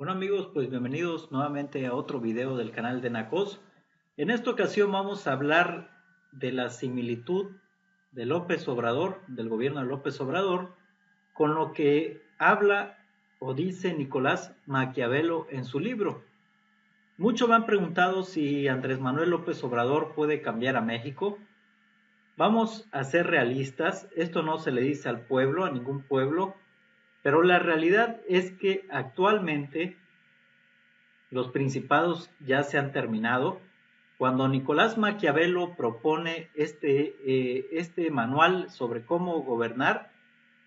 Bueno amigos, pues bienvenidos nuevamente a otro video del canal de Nacos. En esta ocasión vamos a hablar de la similitud de López Obrador, del gobierno de López Obrador, con lo que habla o dice Nicolás Maquiavelo en su libro. Muchos me han preguntado si Andrés Manuel López Obrador puede cambiar a México. Vamos a ser realistas, esto no se le dice al pueblo, a ningún pueblo, pero la realidad es que actualmente los principados ya se han terminado. Cuando Nicolás Maquiavelo propone este manual sobre cómo gobernar,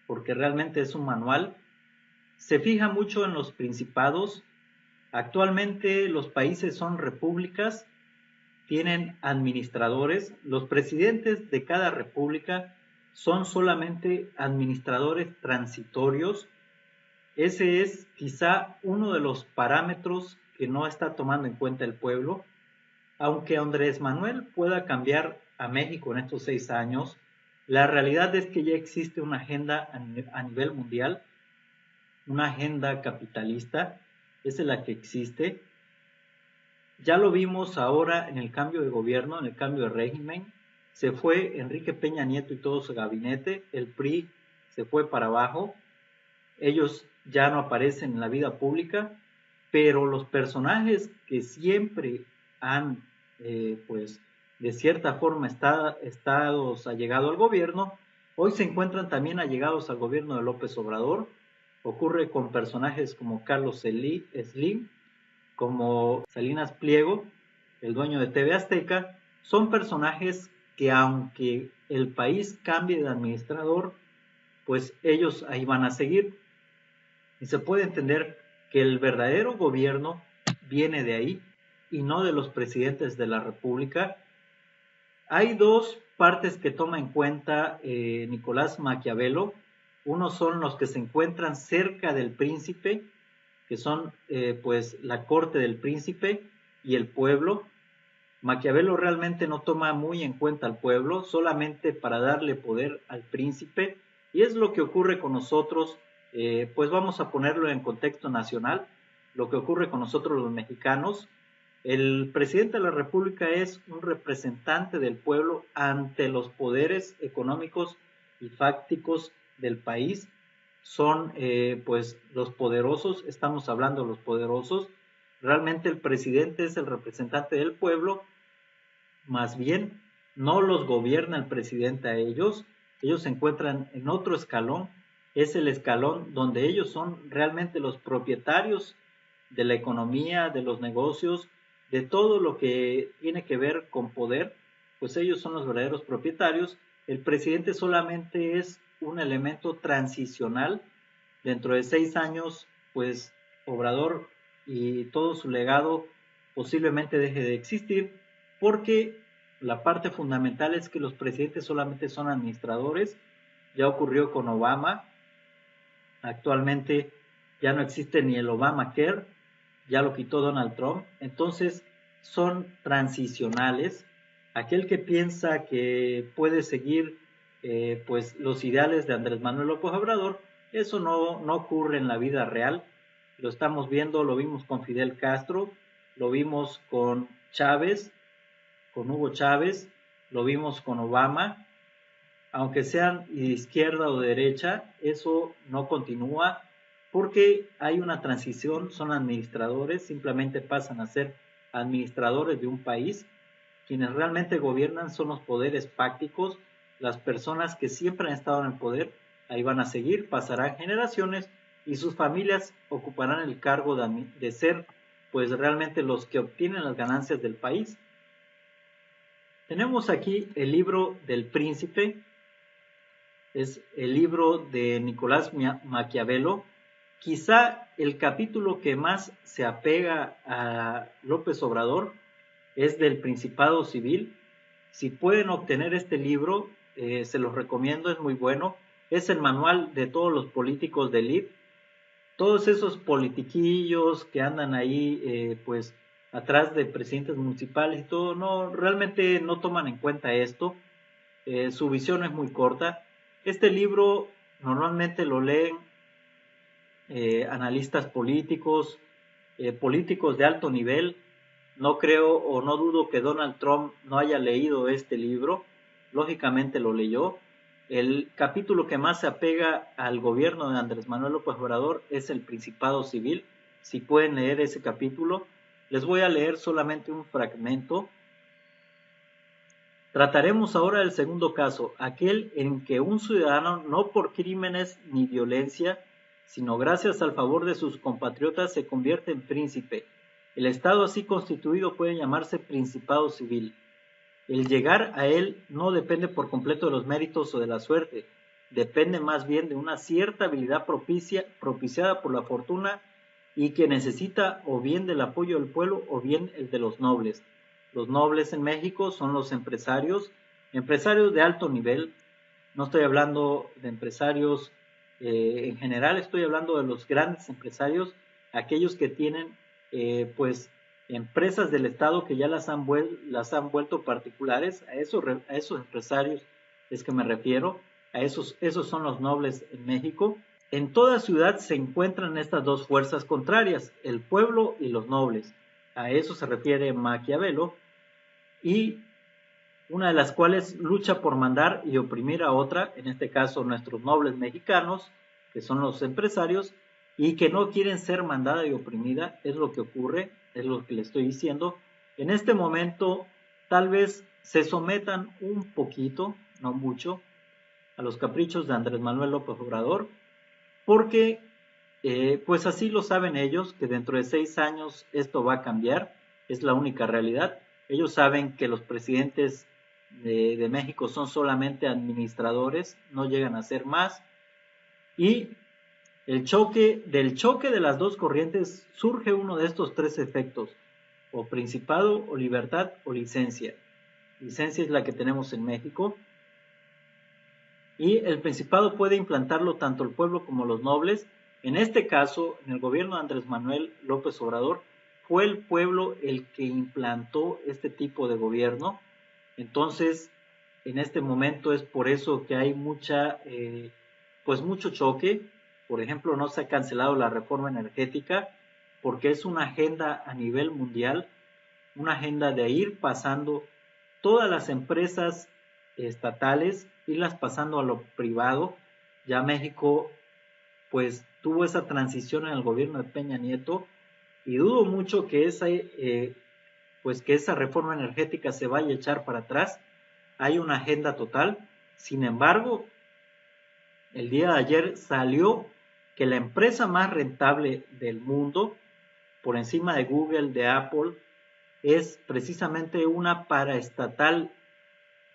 porque realmente es un manual, se fija mucho en los principados. Actualmente los países son repúblicas, tienen administradores. Los presidentes de cada república son solamente administradores transitorios. Ese es quizá uno de los parámetros que no está tomando en cuenta el pueblo. Aunque Andrés Manuel pueda cambiar a México en estos 6 años, la realidad es que ya existe una agenda a nivel mundial, una agenda capitalista, esa es la que existe. Ya lo vimos ahora en el cambio de gobierno, en el cambio de régimen. Se fue Enrique Peña Nieto y todo su gabinete, el PRI se fue para abajo. Ellos ya no aparecen en la vida pública, pero los personajes que siempre han, pues, de cierta forma estados allegados al gobierno, hoy se encuentran también allegados al gobierno de López Obrador. Ocurre con personajes como Carlos Slim, como Salinas Pliego, el dueño de TV Azteca. Son personajes que aunque el país cambie de administrador, pues ellos ahí van a seguir. Y se puede entender que el verdadero gobierno viene de ahí y no de los presidentes de la República. Hay dos partes que toma en cuenta Nicolás Maquiavelo. Uno son los que se encuentran cerca del príncipe, que son pues la corte del príncipe y el pueblo. Maquiavelo realmente no toma muy en cuenta al pueblo, solamente para darle poder al príncipe, y es lo que ocurre con nosotros. Pues vamos a ponerlo en contexto nacional, lo que ocurre con nosotros los mexicanos. El presidente de la República es un representante del pueblo ante los poderes económicos y fácticos del país. Son pues los poderosos, estamos hablando de los poderosos. Realmente el presidente es el representante del pueblo, más bien no los gobierna el presidente a ellos. Ellos se encuentran en otro escalón, es el escalón donde ellos son realmente los propietarios de la economía, de los negocios, de todo lo que tiene que ver con poder. Pues ellos son los verdaderos propietarios. El presidente solamente es un elemento transicional. Dentro de 6 años, pues Obrador y todo su legado posiblemente deje de existir, porque la parte fundamental es que los presidentes solamente son administradores. Ya ocurrió con Obama. Actualmente ya no existe ni el Obamacare, ya lo quitó Donald Trump. Entonces son transicionales. Aquel que piensa que puede seguir pues los ideales de Andrés Manuel López Obrador, eso no ocurre en la vida real. Lo estamos viendo, lo vimos con Fidel Castro, lo vimos con Chávez, con Hugo Chávez, lo vimos con Obama. Aunque sean de izquierda o de derecha, eso no continúa porque hay una transición, son administradores, simplemente pasan a ser administradores de un país. Quienes realmente gobiernan son los poderes fácticos, las personas que siempre han estado en el poder, ahí van a seguir, pasarán generaciones y sus familias ocuparán el cargo de ser pues realmente los que obtienen las ganancias del país. Tenemos aquí el libro del Príncipe, es el libro de Nicolás Maquiavelo. Quizá el capítulo que más se apega a López Obrador es del Principado Civil. Si pueden obtener este libro, se los recomiendo, es muy bueno. Es el manual de todos los políticos de élite. Todos esos politiquillos que andan ahí, pues, atrás de presidentes municipales y todo, no, realmente no toman en cuenta esto. Su visión es muy corta. Este libro normalmente lo leen analistas políticos, políticos de alto nivel. No creo o no dudo que Donald Trump no haya leído este libro, lógicamente lo leyó. El capítulo que más se apega al gobierno de Andrés Manuel López Obrador es el Principado Civil. Si pueden leer ese capítulo, les voy a leer solamente un fragmento. Trataremos ahora el segundo caso, aquel en que un ciudadano no por crímenes ni violencia, sino gracias al favor de sus compatriotas se convierte en príncipe. El Estado así constituido puede llamarse Principado Civil. El llegar a él no depende por completo de los méritos o de la suerte, depende más bien de una cierta habilidad propiciada por la fortuna y que necesita o bien del apoyo del pueblo o bien el de los nobles. Los nobles en México son los empresarios de alto nivel. No estoy hablando de empresarios en general, estoy hablando de los grandes empresarios, aquellos que tienen pues empresas del Estado que ya las han vuelto particulares. A esos empresarios es que me refiero, esos son los nobles en México. En toda ciudad se encuentran estas dos fuerzas contrarias, el pueblo y los nobles. A eso se refiere Maquiavelo, y una de las cuales lucha por mandar y oprimir a otra, en este caso nuestros nobles mexicanos, que son los empresarios, y que no quieren ser mandada y oprimida. Es lo que ocurre, es lo que le estoy diciendo. En este momento tal vez se sometan un poquito, no mucho, a los caprichos de Andrés Manuel López Obrador, porque pues así lo saben ellos, que dentro de 6 años esto va a cambiar, es la única realidad. Ellos saben que los presidentes de México son solamente administradores, no llegan a ser más, y del choque de las dos corrientes surge uno de estos tres efectos, o principado, o libertad, o licencia. Licencia es la que tenemos en México, y el principado puede implantarlo tanto el pueblo como los nobles. En este caso, en el gobierno de Andrés Manuel López Obrador, fue el pueblo el que implantó este tipo de gobierno. Entonces, en este momento es por eso que hay mucho choque. Por ejemplo, no se ha cancelado la reforma energética porque es una agenda a nivel mundial, una agenda de ir pasando todas las empresas estatales, irlas pasando a lo privado. Ya México pues tuvo esa transición en el gobierno de Peña Nieto, y dudo mucho que esa reforma energética se vaya a echar para atrás. Hay una agenda total. Sin embargo, el día de ayer salió que la empresa más rentable del mundo, por encima de Google, de Apple, es precisamente una paraestatal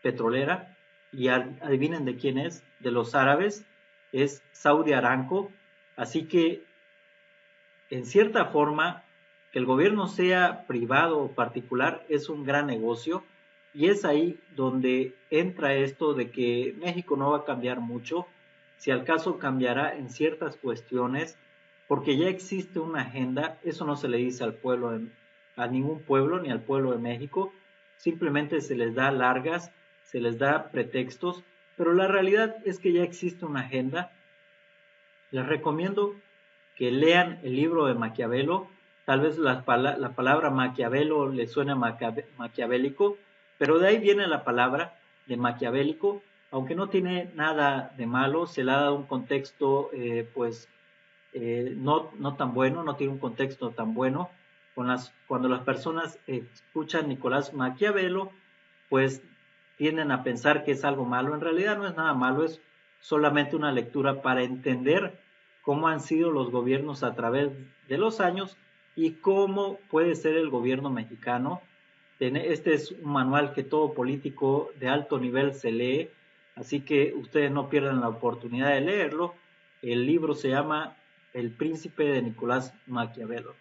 petrolera, y adivinen de quién es, de los árabes, es Saudi Aramco. Así que, en cierta forma, que el gobierno sea privado o particular es un gran negocio, y es ahí donde entra esto de que México no va a cambiar mucho, si al caso cambiará en ciertas cuestiones, porque ya existe una agenda. Eso no se le dice a ningún pueblo, ni al pueblo de México, simplemente se les da largas, se les da pretextos, pero la realidad es que ya existe una agenda. Les recomiendo que lean el libro de Maquiavelo. Tal vez la palabra Maquiavelo les suene maquiavélico, pero de ahí viene la palabra de maquiavélico, aunque no tiene nada de malo. Se le ha dado un contexto no tan bueno, no tiene un contexto tan bueno. Cuando las personas escuchan Nicolás Maquiavelo, pues tienden a pensar que es algo malo. En realidad no es nada malo, es solamente una lectura para entender cómo han sido los gobiernos a través de los años y cómo puede ser el gobierno mexicano. Este es un manual que todo político de alto nivel se lee, así que ustedes no pierdan la oportunidad de leerlo. El libro se llama El Príncipe de Nicolás Maquiavelo.